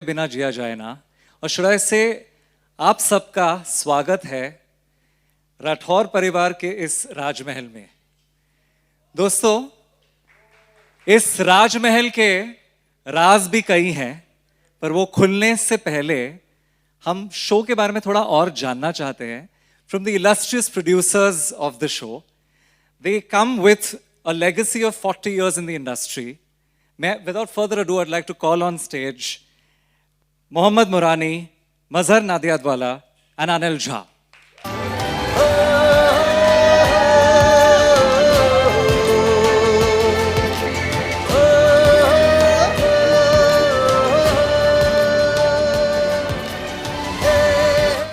बिना जिया जाए ना, और शुरू से आप सबका स्वागत है राठौर परिवार के इस राजमहल में। दोस्तों, इस राजमहल के राज भी कई हैं, पर वो खुलने से पहले हम शो के बारे में थोड़ा और जानना चाहते हैं। From the illustrious producers of the show, they come with a legacy of 40 years in the industry. Without further ado, I'd like to call on stage Mohammad Murani, Mazhar Nadiadwala, and Anil Jha.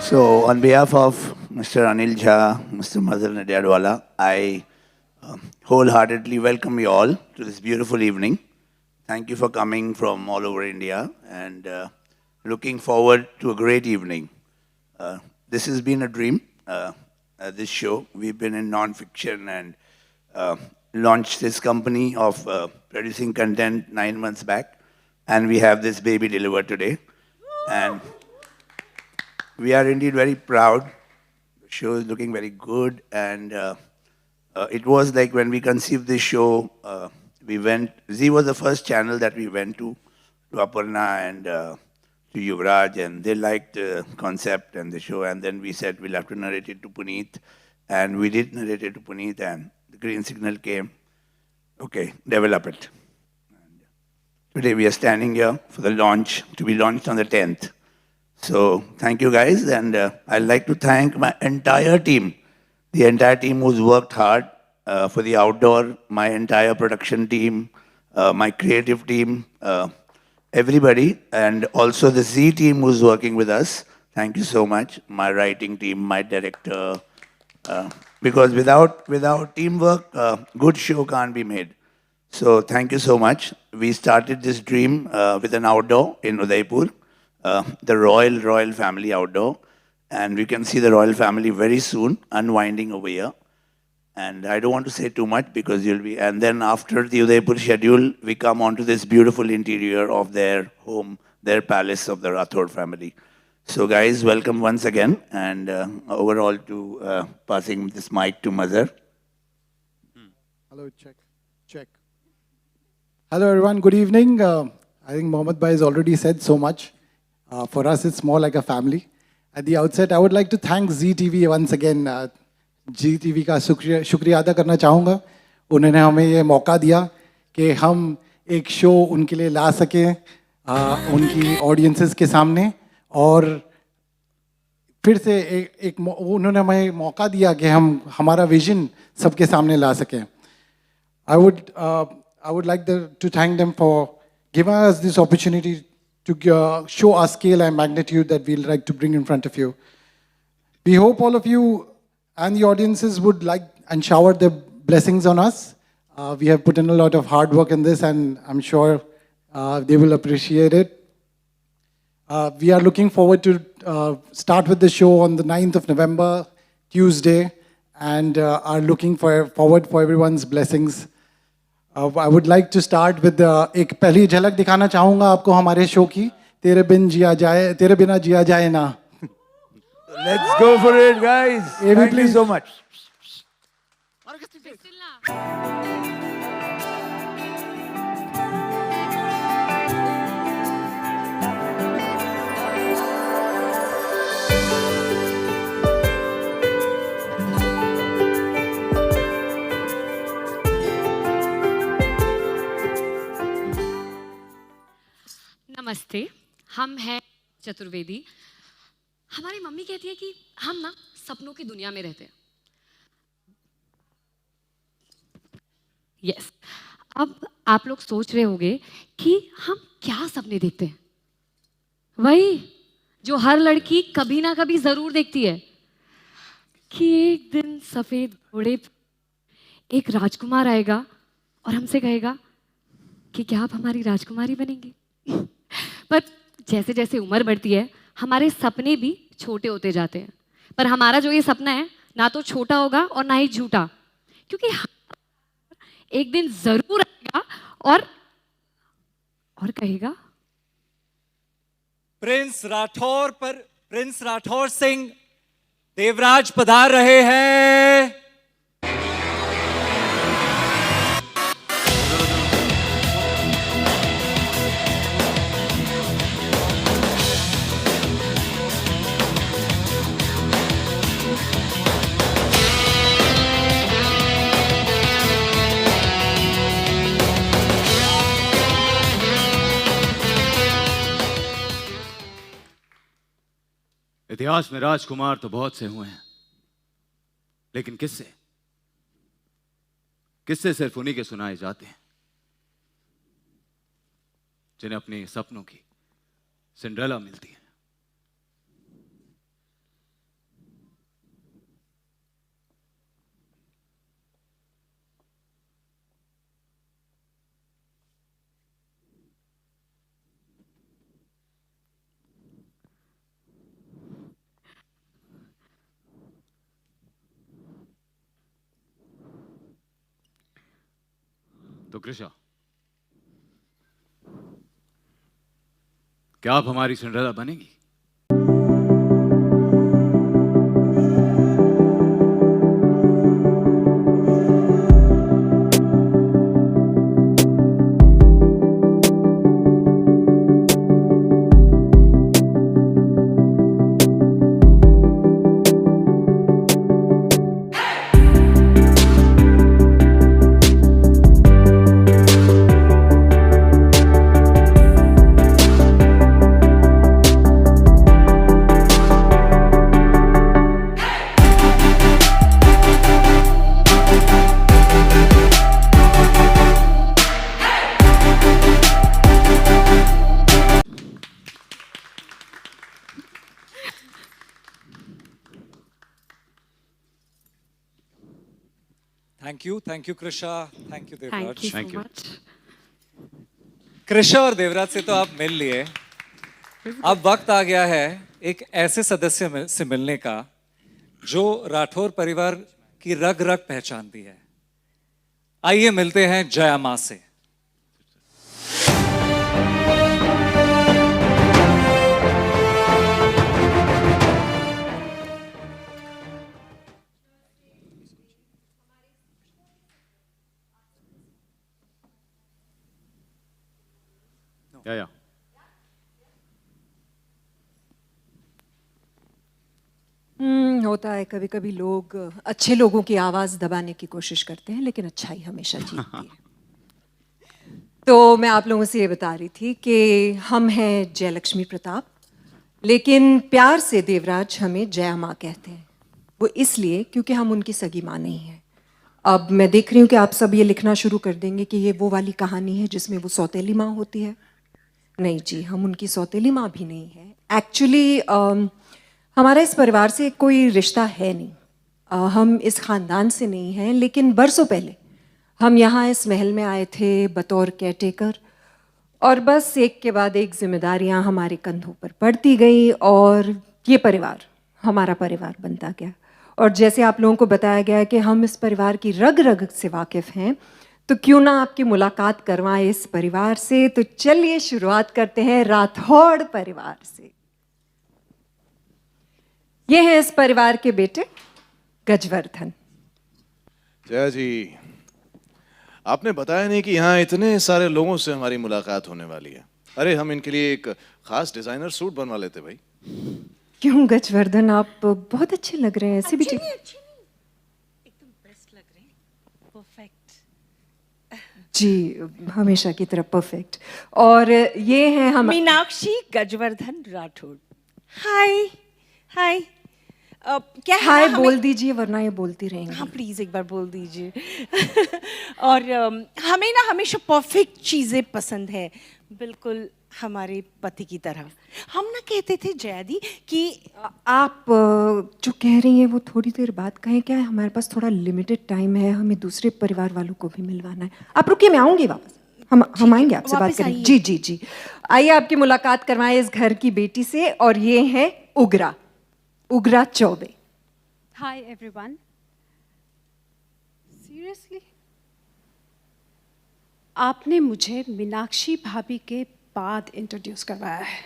So, on behalf of Mr. Anil Jha, Mr. Mazhar Nadiadwala, I wholeheartedly welcome you all to this beautiful evening. Thank you for coming from all over India and looking forward to a great evening. This has been a dream, this show. We've been in non-fiction and launched this company of producing content 9 months back, and we have this baby delivered today. And we are indeed very proud. The show is looking very good, and it was like when we conceived this show, Zee was the first channel that we went to Aparna and to Yuvraj, and they liked the concept and the show, and then we said we'll have to narrate it to Puneet, and we did narrate it to Puneet, and the green signal came. Okay, develop it. And today we are standing here for the launch, to be launched on the 10th. So thank you guys, and I'd like to thank my entire team, the entire team who's worked hard for the outdoor, my entire production team, my creative team, everybody, and also the Zee team who's working with us. Thank you so much, my writing team, my director, because without teamwork, good show can't be made. So thank you so much. We started this dream with an outdoor in Udaipur. The Royal Family Outdoor, and we can see the Royal Family very soon unwinding over here. And I don't want to say too much because you'll be, and then after the Udaipur schedule, we come on to this beautiful interior of their home, their palace of the Rathod family. So guys, welcome once again, and overall to passing this mic to Mazhar. Hello, check. Hello everyone, good evening. I think Mohammad Bhai has already said so much. For us, it's more like a family. At the outset, I would like to thank Zee TV once again. Zee TV का शुक्रिया अदा करना चाहूँगा. उन्होंने हमें ये मौका दिया कि हम एक शो उनके लिए ला सकें उनकी ऑडियंसेस के सामने, और फिर से उन्होंने हमें मौका दिया कि हम हमारा विजन सबके सामने ला सकें. I would like to thank them for giving us this opportunity to show our scale and magnitude that we'll like to bring in front of you. We hope all of you and the audiences would like and shower their blessings on us. We have put in a lot of hard work in this, and I'm sure they will appreciate it. We are looking forward to start with the show on the 9th of November, Tuesday, and are looking forward for everyone's blessings. I would like to start with एक पहली झलक दिखाना चाहूँगा आपको हमारे show की, तेरे बिना जिया जाए ना. Let's go for it, guys. Thank you so much. नमस्ते, हम हैं चतुर्वेदी. हमारी मम्मी कहती है कि हम ना सपनों की दुनिया में रहते हैं. यस, अब आप लोग सोच रहे होंगे कि हम क्या सपने देखते हैं. वही जो हर लड़की कभी ना कभी जरूर देखती है कि एक दिन सफेद घोड़े एक राजकुमार आएगा और हमसे कहेगा कि क्या आप हमारी राजकुमारी बनेंगी. पर जैसे जैसे उम्र बढ़ती है, हमारे सपने भी छोटे होते जाते हैं. पर हमारा जो ये सपना है ना तो छोटा होगा और ना ही झूठा, क्योंकि एक दिन जरूर आएगा और कहेगा प्रिंस राठौर सिंह देवराज पधार रहे हैं। इतिहास में राजकुमार तो बहुत से हुए हैं, लेकिन किस्से किस्से सिर्फ उन्हीं के सुनाए जाते हैं जिन्हें अपने सपनों की सिंड्रेला मिलती है। तो कृषा, क्या आप हमारी सिंड्रेला बनेगी? Thank you Krisha, thank you thank Devraj. You so Thank you. Much. Krisha और देवराज से तो आप मिल लिए, अब वक्त आ गया है एक ऐसे सदस्य से मिलने का जो राठौर परिवार की रग रग पहचानती है। आइए मिलते हैं जया मां से। या होता है कभी कभी लोग अच्छे लोगों की आवाज दबाने की कोशिश करते हैं, लेकिन अच्छाई हमेशा जीतती है। तो मैं आप लोगों से ये बता रही थी कि हम हैं जयलक्ष्मी प्रताप, लेकिन प्यार से देवराज हमें जया माँ कहते हैं। वो इसलिए क्योंकि हम उनकी सगी माँ नहीं हैं। अब मैं देख रही हूँ कि आप सब ये लिखना शुरू कर देंगे कि ये वो वाली कहानी है जिसमें वो सौतेली माँ होती है। नहीं जी, हम उनकी सौतेली माँ भी नहीं है। एक्चुअली हमारा इस परिवार से कोई रिश्ता है नहीं। हम इस ख़ानदान से नहीं हैं, लेकिन बरसों पहले हम यहाँ इस महल में आए थे बतौर केयरटेकर, और बस एक के बाद एक जिम्मेदारियाँ हमारे कंधों पर पड़ती गई और ये परिवार हमारा परिवार बनता गया। और जैसे आप लोगों को बताया गया कि हम इस परिवार की रग रग से वाकिफ़ हैं, तो क्यों ना आपकी मुलाकात करवाएं इस परिवार से। तो चलिए शुरुआत करते हैं राठौड़ परिवार से। ये है इस परिवार के बेटे गजवर्धन। जया जी, आपने बताया नहीं कि यहाँ इतने सारे लोगों से हमारी मुलाकात होने वाली है। अरे हम इनके लिए एक खास डिजाइनर सूट बनवा लेते भाई। क्यों गजवर्धन, आप बहुत अच्छे लग रहे हैं। ऐसे भी ठीक एकदम बेस्ट लग रहे हैं, परफेक्ट जी, हमेशा की तरह परफेक्ट। और ये है हम मीनाक्षी गजवर्धन राठौड़। हाय हाय। क्या है हाय ना, बोल दीजिए वरना ये बोलती रहेंगी। हाँ प्लीज एक बार बोल दीजिए। और हमें ना हमेशा परफेक्ट चीजें पसंद है, बिल्कुल हमारे पति की तरह। हम ना कहते थे जया दी कि आप जो कह रही हैं वो थोड़ी देर बाद कहें। क्या है, हमारे पास थोड़ा लिमिटेड टाइम है, हमें दूसरे परिवार वालों को भी मिलवाना है। आप रुकिए, मैं आऊंगी वापस। हम आएंगे आपसे बात वापस करें। आइए। जी जी जी, आइए आपकी मुलाकात करवाएं इस घर की बेटी से। और ये है उग्रा चौबे। Hi everyone. Seriously? आपने मुझे मीनाक्षी भाभी के बाद इंट्रोड्यूस करवाया है।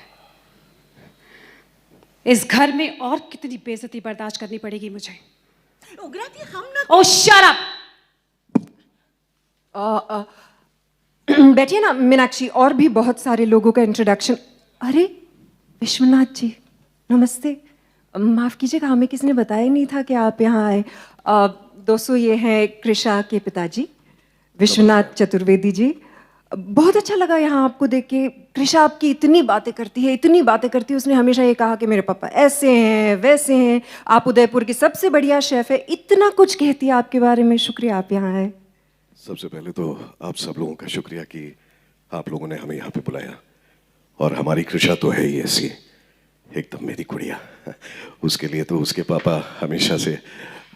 इस घर में और कितनी बेइज्जती बर्दाश्त करनी पड़ेगी मुझे। उगरा दी हम ना ओह शट अप। बैठिए ना मीनाक्षी, और भी बहुत सारे लोगों का इंट्रोडक्शन। अरे विश्वनाथ जी नमस्ते। माफ कीजिएगा, हमें किसी ने बताया ही नहीं था कि आप यहाँ आए। दोस्तों ये हैं कृषा के पिताजी विश्वनाथ चतुर्वेदी जी। बहुत अच्छा लगा यहाँ आपको देख के। कृषा आपकी इतनी बातें करती है, इतनी बातें करती है। उसने हमेशा ये कहा कि मेरे पापा ऐसे हैं वैसे हैं, आप उदयपुर की सबसे बढ़िया शेफ है, इतना कुछ कहती है आपके बारे में। शुक्रिया आप यहाँ आए। सबसे पहले तो आप सब लोगों का शुक्रिया कि आप लोगों ने हमें यहाँ पे बुलाया। और हमारी कृषा तो है ही ऐसी, एकदम मेरी गुड़िया। उसके लिए तो उसके पापा हमेशा से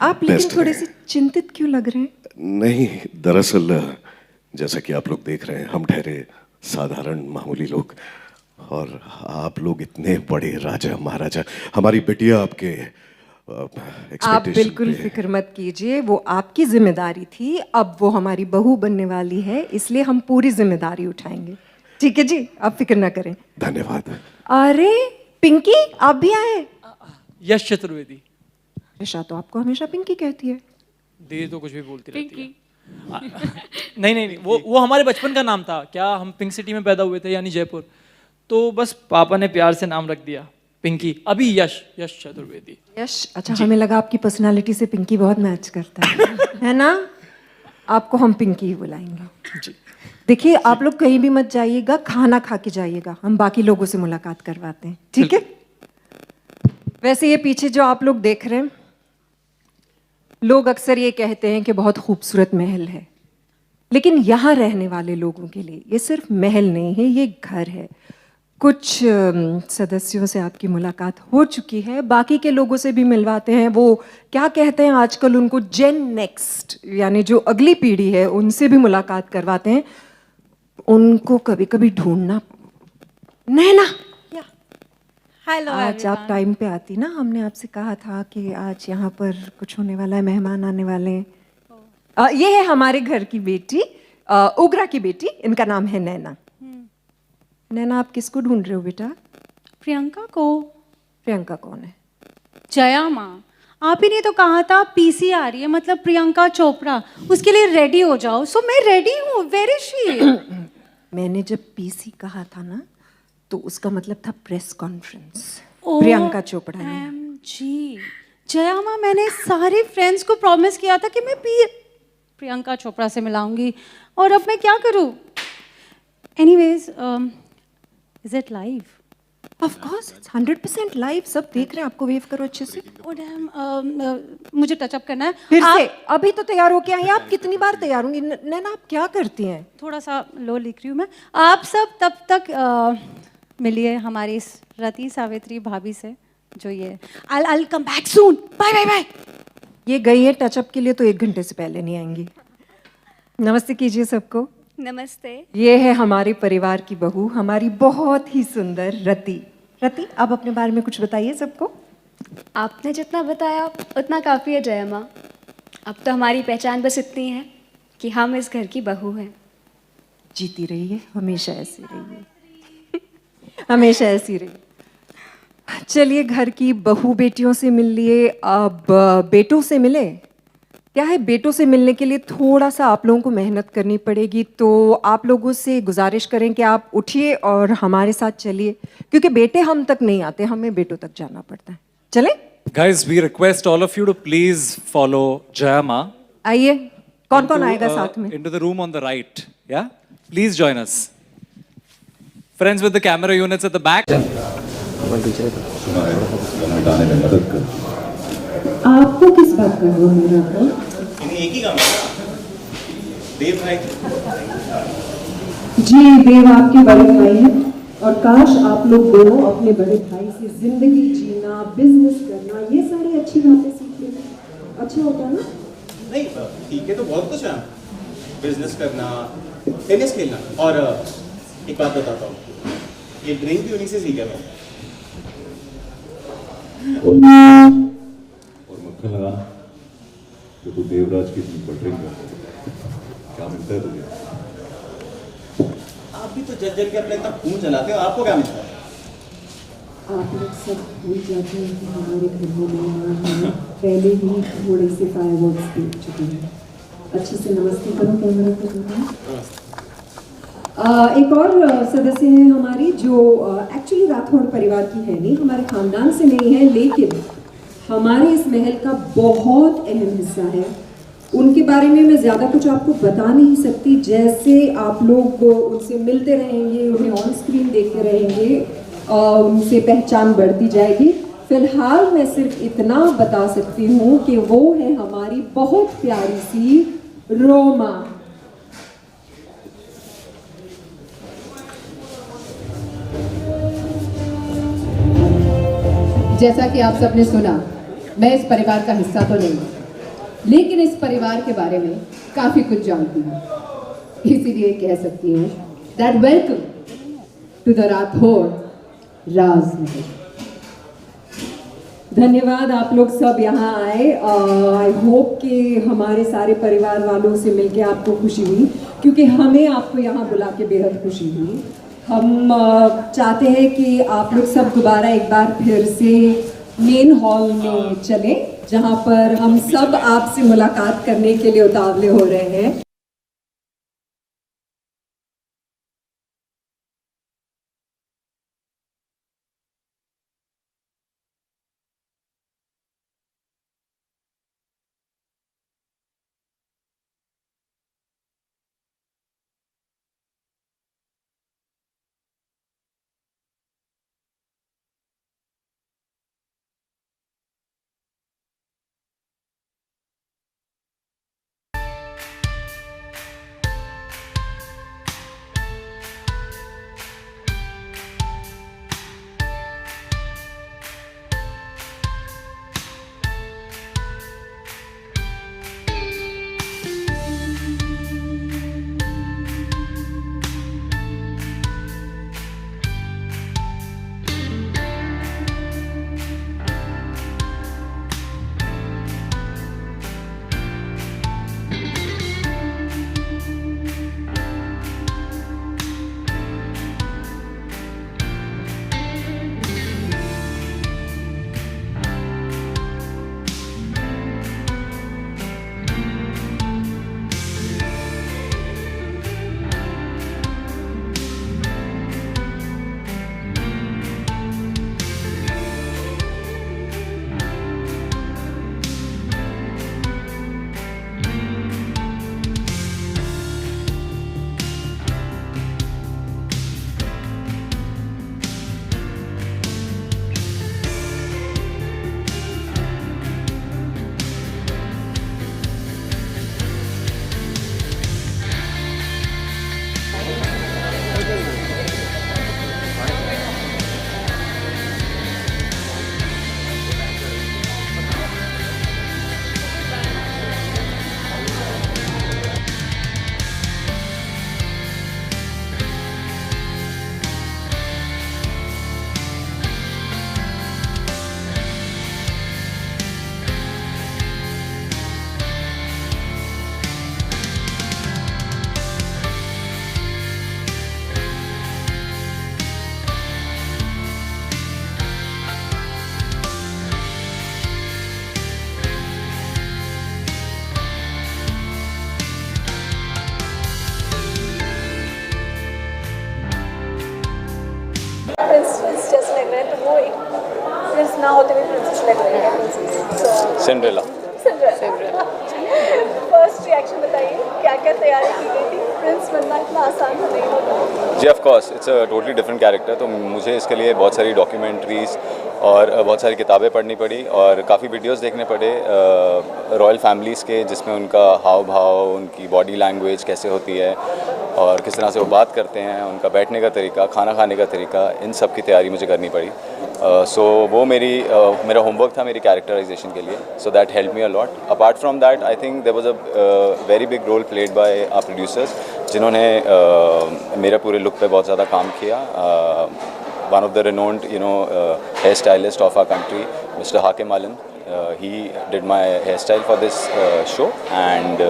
आप लेकिन बेस्ट थोड़े रहे। से चिंतित क्यों लग रहे हैं? नहीं, दरअसल जैसा कि आप लोग देख रहे हैं, हम ठहरे साधारण मामूली लोग, और आप लोग इतने बड़े राजा महाराजा। हमारी बिटिया आपके आप expectation बिल्कुल पे- फिक्र मत कीजिए, वो आपकी जिम्मेदारी थी, अब वो हमारी बहू बनने वाली है, इसलिए हम पूरी जिम्मेदारी उठाएंगे। ठीक है जी, आप फिक्र ना करें। धन्यवाद। अरे पिंकी आप भी आए? यश चतुर्वेदी। ऋषा तो आपको हमेशा पिंकी कहती है। दीदी तो कुछ भी बोलती रहती है। नहीं नहीं नहीं, वो हमारे बचपन का नाम था। क्या हम पिंक सिटी में पैदा हुए थे, यानी जयपुर, तो बस पापा ने प्यार से नाम रख दिया पिंकी। अभी यश चतुर्वेदी। यश, अच्छा हमें लगा आपकी पर्सनालिटी से पिंकी बहुत मैच करता है ना? आपको हम पिंकी ही बुलाएंगे। जी। देखिए आप लोग कहीं भी मत जाइएगा, खाना खा के जाइएगा, हम बाकी लोगों से मुलाकात करवाते हैं, ठीक है? वैसे ये पीछे जो आप लोग देख रहे हैं, लोग अक्सर ये कहते हैं कि बहुत खूबसूरत महल है, लेकिन यहाँ रहने वाले लोगों के लिए ये सिर्फ महल नहीं है, ये घर है। कुछ सदस्यों से आपकी मुलाकात हो चुकी है, बाकी के लोगों से भी मिलवाते हैं। वो क्या कहते हैं आजकल उनको, जेन नेक्स्ट, यानी जो अगली पीढ़ी है, उनसे भी मुलाकात करवाते हैं। उनको कभी कभी ढूंढना। नैना, हेलो आज आप टाइम पे आती ना, हमने आपसे कहा था कि आज यहाँ पर कुछ होने वाला है, मेहमान आने वाले हैं। ये है हमारे घर की बेटी, उग्रा की बेटी, इनका नाम है नैना। नैना आप किसको ढूंढ रहे हो बेटा? प्रियंका को। प्रियंका कौन है? जया माँ, आप ही ने तो कहा था पीसी आ रही है, मतलब प्रियंका चोपड़ा, उसके लिए रेडी हो जाओ। सो मैं रेडी हूँ। Where is she? मैंने जब पीसी कहा था ना, तो उसका मतलब था प्रेस कॉन्फ्रेंस। ओह, प्रियंका चोपड़ा ने। जी जया माँ, मैंने सारे फ्रेंड्स को प्रॉमिस किया था कि मैं प्रियंका चोपड़ा से मिलाऊंगी, और अब मैं क्या करूँ? Anyways, is it live? Of course, 100% live, सब देख रहे हैं। आपको वेव करो अच्छे से। मुझे टचअप करना है। फिर से अभी तो तैयार होके आई हैं आप। कितनी बार तैयार होंगी? नैना आप क्या करती हैं? थोड़ा सा लो लिख रही हूँ मैं। आप सब तब तक मिलिए हमारी इस रति सावित्री भाभी से, जो ये I'll come back soon, bye bye bye. ये गई है टचअप के लिए, तो 1 घंटे से पहले नहीं आएंगी। नमस्ते कीजिए सबको। नमस्ते। ये है हमारे परिवार की बहू, हमारी बहुत ही सुंदर रति। रति, आप अपने बारे में कुछ बताइए सबको। आपने जितना बताया उतना काफ़ी है जया माँ। अब तो हमारी पहचान बस इतनी है कि हम इस घर की बहू हैं। जीती रहिए, हमेशा ऐसी रहिए, हमेशा ऐसी रहिए। चलिए, घर की बहू बेटियों से मिल लिए, अब बेटों से मिले। क्या है, बेटों से मिलने के लिए थोड़ा सा आप लोगों को मेहनत करनी पड़ेगी, तो आप लोगों से गुजारिश करें कि आप उठिए और हमारे साथ चलिए, क्योंकि बेटे हम तक नहीं आते, हमें बेटों तक जाना पड़ता है। चले Guys, we request all of you to please follow Jaya Ma. आइए, कौन कौन into, आएगा साथ में? Into the room on the right. Yeah? Please join us. Friends with the camera units at the back. आपको किस बात का हुआ मेरा तो? एक ही काम है देव भाई। जी, देव आपके बड़े भाई हैं, और काश आप लोग दोनों अपने बड़े भाई से जिंदगी जीना, बिजनेस करना, ये सारी अच्छी बातें सीख लेते। अच्छा होता ना? नहीं ठीक है, तो बहुत कुछ है, बिजनेस करना, टेनिस खेलना। और एक बात बताता हूँ, ये ड्रिंक भी उन्हीं से सीखा मैं। और मक्खन लगा कि तू देवराज की ड्रिंक कर, क्या मिलता है तुझे? आप भी तो जल जल के अपना इतना खून जलाते हो, आपको क्या मिलता है? आप लोग सब भूल जाते हैं कि हमारे घर में मेहमान हैं, पहले ही थोड़े से फायरवर्क्स देख चुके हैं। अच्छे से नमस्ते करो कैमरा पे करो। एक और सदस्य हैं हमारी जो एक्चुअली राठौड़ परिवार की है नहीं, हमारे खानदान से नहीं है, लेकिन हमारे इस महल का बहुत अहम हिस्सा है। उनके बारे में मैं ज़्यादा कुछ आपको बता नहीं सकती, जैसे आप लोग उनसे मिलते रहेंगे, उन्हें ऑन स्क्रीन देखते रहेंगे, उनसे पहचान बढ़ती जाएगी। फिलहाल मैं सिर्फ इतना बता सकती हूँ कि वो है हमारी बहुत प्यारी सी रोमा। जैसा कि आप सबने सुना, मैं इस परिवार का हिस्सा तो नहीं, लेकिन इस परिवार के बारे में काफ़ी कुछ जानती हूँ। इसीलिए कह सकती हूँ that welcome to the Rathore Rajmahal. धन्यवाद आप लोग सब यहाँ आए। आई होप कि हमारे सारे परिवार वालों से मिलके आपको खुशी हुई, क्योंकि हमें आपको यहाँ बुला के बेहद खुशी हुई। हम चाहते हैं कि आप लोग सब दोबारा एक बार फिर से मेन हॉल में चलें, जहाँ पर हम सब आपसे मुलाकात करने के लिए उतावले हो रहे हैं। ना होते हुए प्रिंसेस लग रही है। सिंड्रेला। फर्स्ट रिएक्शन बताइए, क्या क्या तैयारी की गई थी? प्रिंस बनना इतना आसान तो नहीं होता। जी of course, it's a totally different character, तो मुझे इसके लिए बहुत सारी डॉक्यूमेंट्रीज और बहुत सारी किताबें पढ़नी पड़ी और काफ़ी वीडियोस देखने पड़े रॉयल फैमिलीज़ के, जिसमें उनका हाव भाव, उनकी बॉडी लैंग्वेज कैसे होती है और किस तरह से वो बात करते हैं, उनका बैठने का तरीका, खाना खाने का तरीका, इन सब की तैयारी मुझे करनी पड़ी। सो वो मेरा होमवर्क था मेरी कैरेक्टराइजेशन के लिए, so that help me a lot. Apart from that I think there was a very big role played by our producers, जिन्होंने मेरे पूरे लुक पे बहुत ज़्यादा काम किया। One of the renowned hair stylist of our country, Mr. Hakim Alan, he did my hairstyle for this show, and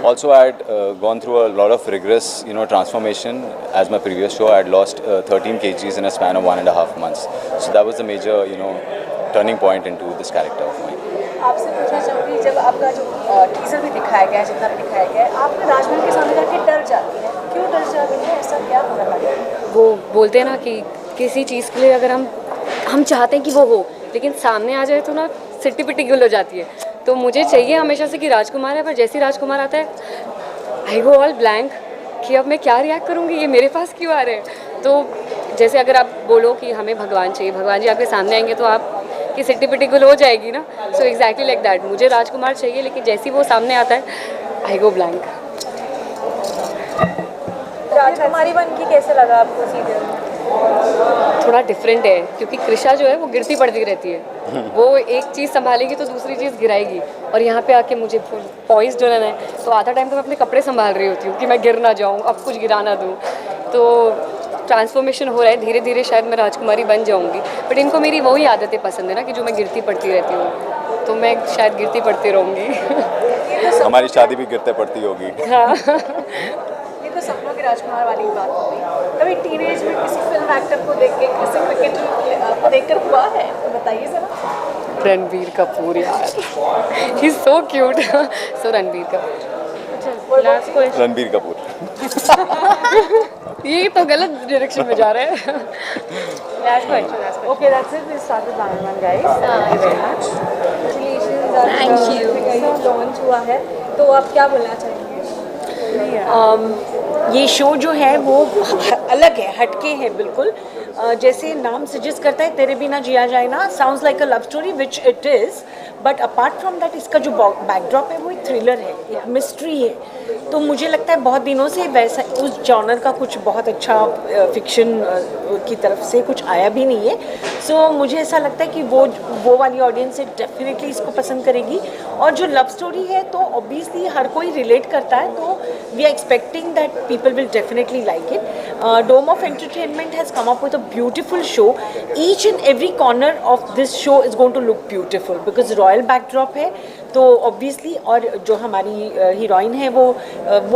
also I had gone through a lot of rigorous, transformation. As my previous show, I had lost 13 kgs in a span of 1.5 months. So that was the major, turning point into this character of mine. आपसे पूछना चाहूँगी, जब आपका जो teaser भी दिखाया गया है, जितना भी दिखाया गया है, आप राजमहल के सामने जाके डर जाती हैं, क्यों डर जाती हैं, ऐसा क्या हो रहा है? वो बोलते हैं ना कि किसी चीज़ के लिए अगर हम चाहते हैं कि वो हो, लेकिन सामने आ जाए तो ना सिट्टी पिट्टी गुल हो जाती है। तो मुझे चाहिए हमेशा से कि राजकुमार है, पर जैसे ही राजकुमार आता है आई गो ऑल ब्लैंक कि अब मैं क्या रिएक्ट करूँगी, ये मेरे पास क्यों आ रहे हैं। तो जैसे अगर आप बोलो कि हमें भगवान चाहिए, भगवान जी आपके सामने आएंगे तो आप कि सिट्टी पिट्टी गुल हो जाएगी ना। सो एग्जैक्टली लाइक दैट, मुझे राजकुमार चाहिए, लेकिन जैसे ही वो सामने आता है आई गो ब्लैंक। राजकुमारी बन के कैसे लगा आपको सीरियल में? थोड़ा डिफरेंट है, क्योंकि कृषा जो है वो गिरती पड़ती रहती है, वो एक चीज़ संभालेगी तो दूसरी चीज़ गिराएगी, और यहाँ पे आके मुझे पॉइस जो है तो आधा टाइम तो मैं अपने कपड़े संभाल रही होती हूँ कि मैं गिर ना जाऊँ, अब कुछ गिरा ना दूँ। तो ट्रांसफॉर्मेशन हो रहा है, धीरे धीरे शायद मैं राजकुमारी बन जाऊँगी, बट इनको मेरी वही आदतें पसंद है ना कि जो मैं गिरती पड़ती रहती हूँ, तो मैं शायद गिरती पड़ती रहूँगी। हमारी शादी भी गिरते पड़ती होगी। हाँ। ये तो सपनों के राजकुमार वाली बात हो गई। कभी टीनेज में किसी फिल्म एक्टर को देख के, किसी क्रिकेटर को देखकर हुआ है, तो बताइए जरा। रणबीर कपूर यार, he is so cute. So Ranbir Kapoor. Last question. Ranbir Kapoor. ये तो गलत डायरेक्शन में जा रहे हैं। Last question. Okay, that's it. We start with round one, guys. Thank you very much. Congratulations. Thank you. Launch हुआ है, तो आप क्या बोलना चाहेंगे? ये शो जो है वो अलग है, हटके है बिल्कुल। जैसे नाम सजेस्ट करता है तेरे बिना जिया जाए ना, sounds like a love story which it is, but apart from that इसका जो बैकड्रॉप है वो एक थ्रिलर है, एक मिस्ट्री है। तो मुझे लगता है बहुत दिनों से वैसा उस जॉनर का कुछ बहुत अच्छा फिक्शन की तरफ से कुछ आया भी नहीं है। सो मुझे ऐसा लगता है कि वो वाली ऑडियंस है डेफिनेटली इसको पसंद करेगी। और जो लव स्टोरी है तो ऑब्वियसली हर कोई रिलेट करता है, तो we are expecting that people will definitely like it. Dome of entertainment has come up with a beautiful show. Each and every corner of this show is going to look beautiful because royal backdrop है, तो obviously, और जो हमारी heroine है वो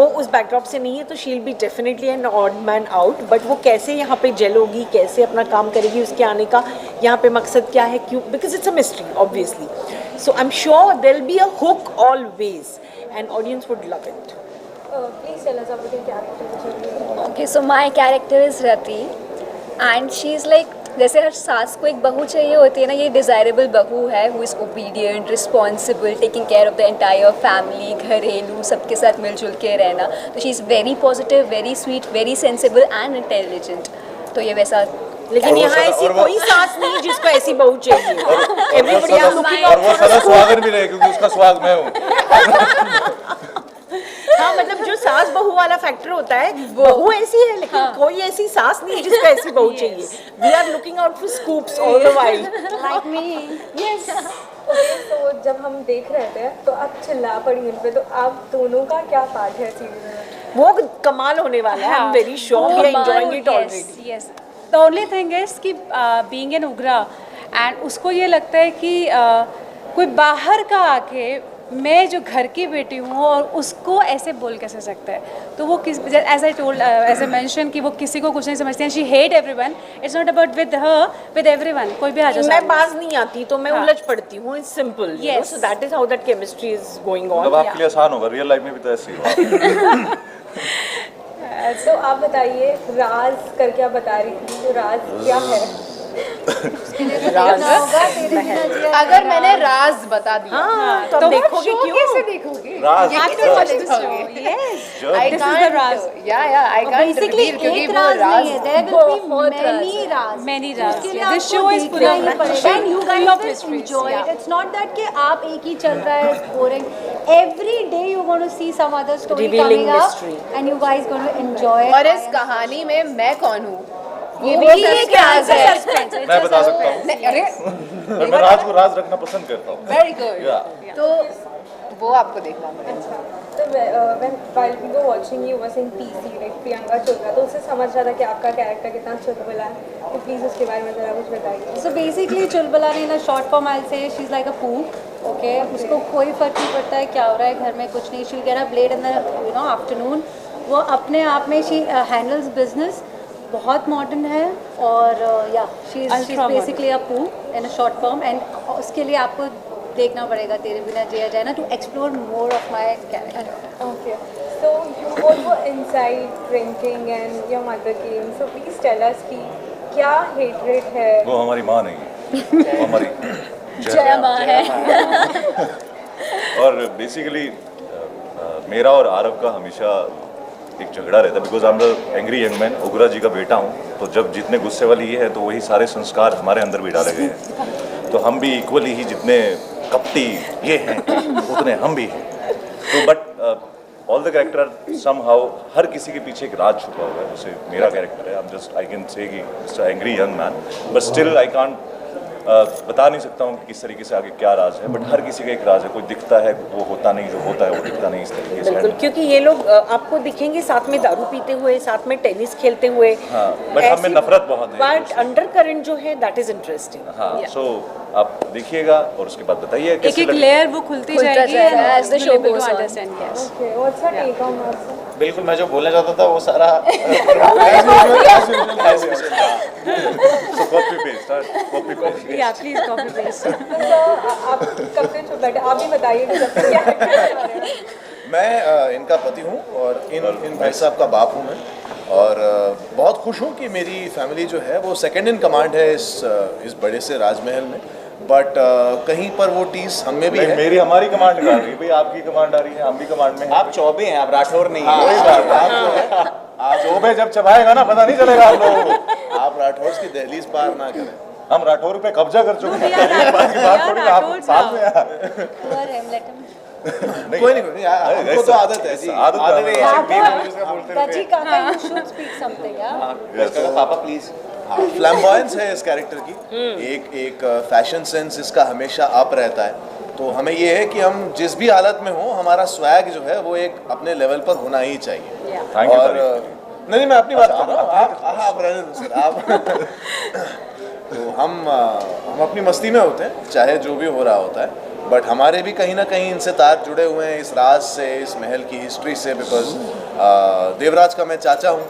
उस backdrop से नहीं है, तो she will be definitely an odd man out. But वो कैसे यहाँ पे जेल होगी, कैसे अपना काम करेगी, उसके आने का यहाँ पे मकसद क्या है, क्यों, because it's a mystery obviously. So I am sure there will be a hook always and audience would love it. Please tell us about your character. Okay, so my character is Rati, and she is like, जैसे हर सास को एक बहू चाहिए होती है ना, ये डिज़ायरेबल बहू है, who is obedient, responsible, taking care of the entire family, घरेलू सबके साथ मिलजुल के रहना। तो she is very positive, very sweet, very sensible and intelligent. तो ये वैसा, लेकिन यहाँ ऐसी कोई सास नहीं जिसको ऐसी बहू चाहिए। Everybody are looking और out वो for a सदा scoop. सुहागन भी रहे क्योंकि उसका सुहाग मैं हूँ। हाँ, मतलब जो सास बहू वाला फैक्टर होता है, बहू ऐसी है लेकिन कोई ऐसी सास नहीं जिसको ऐसी बहू चाहिए। We are looking out for scoops all the while, like me. Yes. तो जब हम देख रहे थे तो आप चिल्ला पड़ी इन पे, तो आप दोनों का क्या पार्ट है सीरीज में? वो कमाल होने वाला है। I am very sure we are enjoying it already. Yes. The only thing is कि being an उग्रा and उसको ये लगता है कि कोई बाहर का आके मैं जो घर की बेटी हूँ और उसको ऐसे बोल कैसे सकता है। तो वो किस as I told as I mention कि वो किसी को कुछ नहीं समझती हैं। She hate everyone, it's not about with her, with everyone. कोई भी आ जाए, मैं बाज नहीं आती तो मैं उलझ पड़ती हूँ, it's simple. Yes. So that is how that chemistry is going on. मतलब आपके लिए आसान होगा, रियल लाइफ में भी तो ऐसे ही होगा। तो आप बताइए, राज करके आप बता रही थी, तो राज क्या है? अगर मैंने राज बता दिया, हाँ, तो देखोगे क्यों? कैसे देखोगे? राज। I can't reveal क्योंकि वो राज many Raz. उसके लिए This आपको show is full देखना of ही पड़ेगा। full And you of guys will mysteries. enjoy it. Yeah. It's not that कि आप एक ही चल रहा है boring. Every day you're going to see some other story Revealing coming up, mystery. and you guys going to enjoy it. और इस कहानी में मैं कौन हूँ ये वो भी एक एक राज है। suspense है. मैं बता सकता हूँ। नहीं, अरे और मैं राज को राज रखना पसंद करता हूँ। Very good. Yeah. तो वो आपको देखना पड़ेगा। तो when while we were watching you was in PC like Priyanka Chopra, तो उससे समझ रहा था कि आपका कैरेक्टर कितना चुलबुला है, तो प्लीज उसके बारे में जरा कुछ बताइए। So basically चुलबुला नहीं ना, शॉर्ट फॉर्म आई से शी इज लाइक अ पू, ओके, उसको कोई फर्क नहीं पड़ता है क्या हो रहा है घर में, कुछ नहीं, she will get a blade in the afternoon. वो अपने आप में शी हैंडल्स बिजनेस, बहुत मॉडर्न है, और या शी इज बेसिकली अ पू इन अ शॉर्ट फॉर्म, एंड उसके लिए आपको देखना पड़ेगा तेरे बिना जिया जाए ना, to explore more of my character. Okay, so you both were inside drinking and your mother came, so please tell us कि क्या hatred है? वो हमारी माँ नहीं है, वो हमारी जया माँ है। और बेसिकली मेरा और आरव का हमेशा एक झगड़ा रहता है, because I am the angry young man, Ugra ji का बेटा हूँ, तो जब जितने गुस्से वाली ये है तो वही सारे संस्कार हमारे अंदर भी डाले गए हैं, तो हम भी इक्वली ही जितने कपटी ये हैं उतने हम भी हैं। तो but all the character somehow हर किसी के पीछे एक राज छुपा हुआ है, जैसे मेरा कैरेक्टर है, I am just I can say कि it's a angry young man, but still I can't बता नहीं सकता हूँ कि किस तरीके से आगे क्या राज है, बट हर किसी का एक राज है, कोई दिखता है वो होता नहीं, जो होता है वो दिखता नहीं, इस तरीके से। बिल्कुल, क्योंकि ये लोग आपको दिखेंगे साथ में दारू पीते हुए, साथ में टेनिस खेलते हुए, हाँ, बट हमें नफरत बहुत है, बट अंडर करंट जो है दैट इज इंटरेस्टिंग। हाँ, सो आप देखिएगा और उसके बाद बताइए कैसे एक लेयर वो खुलती जाएगी as the show goes on. Okay, what's your take on that, sir? बिल्कुल, मैं जो बोलना चाहता था वो सारा कॉपी पेस्ट, कॉपी पेस्ट। या प्लीज कॉपी पेस्ट। So, आप कब से चुप बैठे, आप भी बताइए कि कब से क्या है? मैं इनका पति हूँ और इन भाई साहब का बाप हूँ मैं, और बहुत खुश हूँ कि मेरी फैमिली जो है वो सेकंड इन कमांड है इस बड़े से राजमहल में, बट कहीं पर वो टीस हम में भी है। मेरी हमारी कमांड आ रही है भाई, आपकी कमांड आ रही है, हम भी कमांड में हैं। आप चौबे हैं, आप राठौर नहीं हैं। वही बात है, आप चौबे जब चबाएगा ना पता नहीं चलेगा आप लोगों को। आप राठौर की दहलीज पार ना करें। हम राठौर पे कब्जा कर चुके हैं, एक बात की बात थोड़ी, आप साथ में कोई नहीं, हमको तो आदत है जी, आदत है। दादी काका, you should speak something, yeah? पापा प्लीज। फ्लैम्बॉयंस है इस कैरेक्टर की, एक फैशन सेंस इसका हमेशा अप रहता है, तो हमें ये है कि हम जिस भी हालत में हो हमारा स्वैग जो है वो एक अपने लेवल पर होना ही चाहिए। और नहीं, मैं अपनी बात कर रहा हूँ, आप रहने दो सर, आप तो हम अपनी मस्ती में होते हैं, चाहे जो भी हो रहा होता है, बट हमारे भी कहीं ना कहीं इनसे तार जुड़े हुए हैं, इस राज से, इस महल की हिस्ट्री से, बिकॉज देवराज का मैं चाचा हूँ,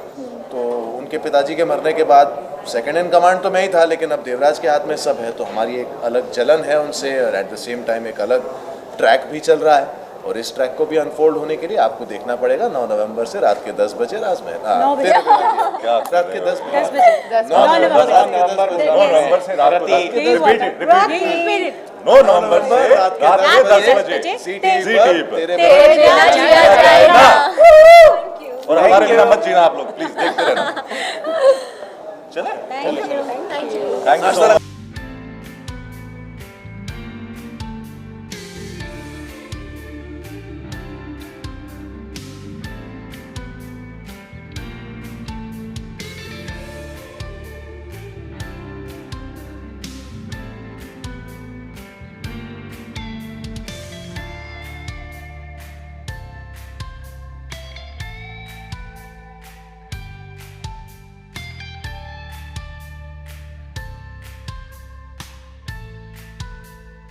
तो उनके पिताजी के मरने के बाद सेकंड इन कमांड तो मैं ही था, लेकिन अब देवराज के हाथ में सब है, तो हमारी एक अलग जलन है उनसे, और एट द सेम टाइम एक अलग ट्रैक भी चल रहा है, और इस ट्रैक को भी अनफोल्ड होने के लिए आपको देखना पड़ेगा 9 नवंबर से रात के 10 बजे राजमहल। रात के 10 बजे 9 नवंबर से रात को 9 नवंबर से रात के 10 बजे सीटी पर और हमारे बिना मत जीना आप लोग, प्लीज देखते रहना। चले, थैंक यू।